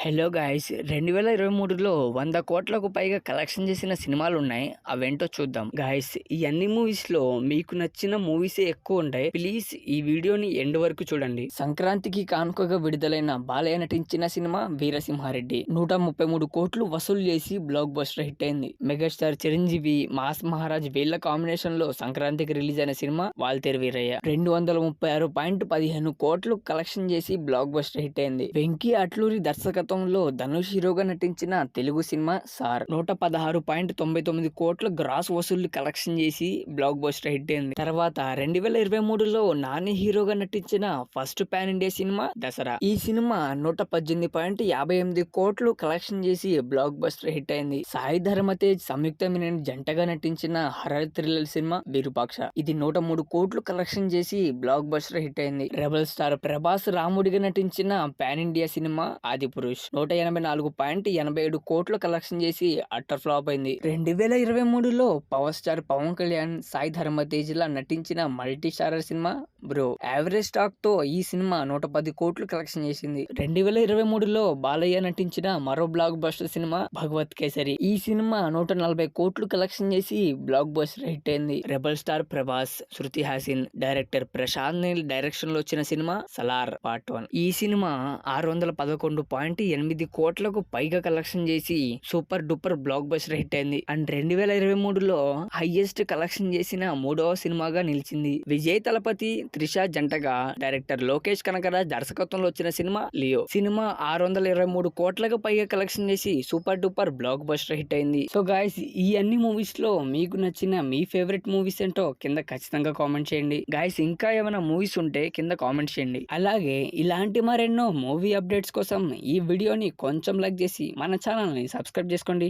Hello guys 2023లో 100 కోట్లకు పైగా collection చేసిన సినిమాలు ఉన్నాయి. అవేంటో చూద్దాం. గాయ్స్ ఈ అన్ని మూవీస్ లో మీకు నచ్చిన మూవీసే ఎక్కువ ఉంటాయి. ప్లీజ్ ఈ వీడియోని ఎండ్ వరకు చూడండి. సంక్రాంతికి కానుకగా విడుదలైన బాలయ్య నటించిన సినిమా వీరసింహారెడ్డి 133 కోట్లు వసూలు చేసి బ్లాక్ బస్టర్ హిట్ అయింది. మెగాస్టార్ చిరంజీవి, మాస్ మహారాజ్ వీళ్ళ కాంబినేషన్ లో సంక్రాంతికి రిలీజ్ అయిన సినిమా వాల్తేరు వీరయ్య 236.15 కోట్లు కలెక్షన్ చేసి బ్లాక్ బస్టర్ హిట్ అయింది. వెంకీ అట్లూరి దర్శకత్వంలో ధనుష్ హీరోగా నటించిన తెలుగు సినిమా సార్ 116.99 కోట్ల గ్రాస్ వసూళ్లు కలెక్షన్ చేసి బ్లాక్ బస్టర్ హిట్ అయింది. తర్వాత 2023లో నాని హీరోగా నటించిన first pan India cinema Dasara. ఈ సినిమా 118.58 కోట్లు కలెక్షన్ చేసి బ్లాక్ బస్టర్ హిట్ అయింది. సాయి ధరమ్ తేజ్, సంయుక్త మీనన్ జంటగా నటించిన హర్రర్ థ్రిల్లర్ సినిమా విరూపాక్ష. ఇది 103 కోట్లు కలెక్షన్ చేసి బ్లాక్ బస్టర్ హిట్ అయింది. రెబల్ స్టార్ ప్రభాస్ రాముడిగా నటించిన పాన్ ఇండియా సినిమా ఆదిపురుష్ 184.87 కోట్లు కలెక్షన్ చేసి అట్టర్ ఫ్లాప్ అయింది. 2023లో పవర్ స్టార్ పవన్ కళ్యాణ్, సాయి ధరమ్ తేజ్ లా నటించిన multi starrer cinema bro. Average talk తో ఈ సినిమా 110 కోట్లు కలెక్షన్ చేసింది. 2023లో బాలయ్య నటించిన మరో బ్లాక్ బస్టర్ సినిమా భగవత్ కేసరి. ఈ సినిమా 140 కోట్లు కలెక్షన్ చేసి బ్లాక్ బస్టర్ హిట్ అయింది. రెబల్ స్టార్ ప్రభాస్, శృతి హాసిన్, డైరెక్టర్ ప్రశాంత్ నీల్ డైరెక్షన్ లో వచ్చిన సినిమా సలార్ పార్ట్ 1. ఈ సినిమా 611.8 కోట్లకు పైగా కలెక్షన్ చేసి super duper block buster hit అయింది. అండ్ 2023లో హైయెస్ట్ కలెక్షన్ చేసిన మూడవ సినిమాగా నిలిచింది. విజయ్ తలపతి, త్రిష జంటగా డైరెక్టర్ లోకేష్ కనకరాజ్ దర్శకత్వంలో వచ్చిన సినిమా లియో. సినిమా 623 కోట్లకు పైగా కలెక్షన్ చేసి super duper block buster hit అయింది. సో గాయస్ ఈ అన్ని మూవీస్ లో మీకు నచ్చిన మీ ఫేవరెట్ మూవీస్ ఏంటో కింద ఖచ్చితంగా కామెంట్ చేయండి. గాయస్ ఇంకా ఏమైనా మూవీస్ ఉంటే కింద కామెంట్ చేయండి. అలాగే ఇలాంటి మరెన్నో మూవీ అప్డేట్స్ కోసం ఈ వీడియోని కొంచెం లైక్ చేసి మన ఛానల్ని సబ్స్క్రైబ్ చేసుకోండి.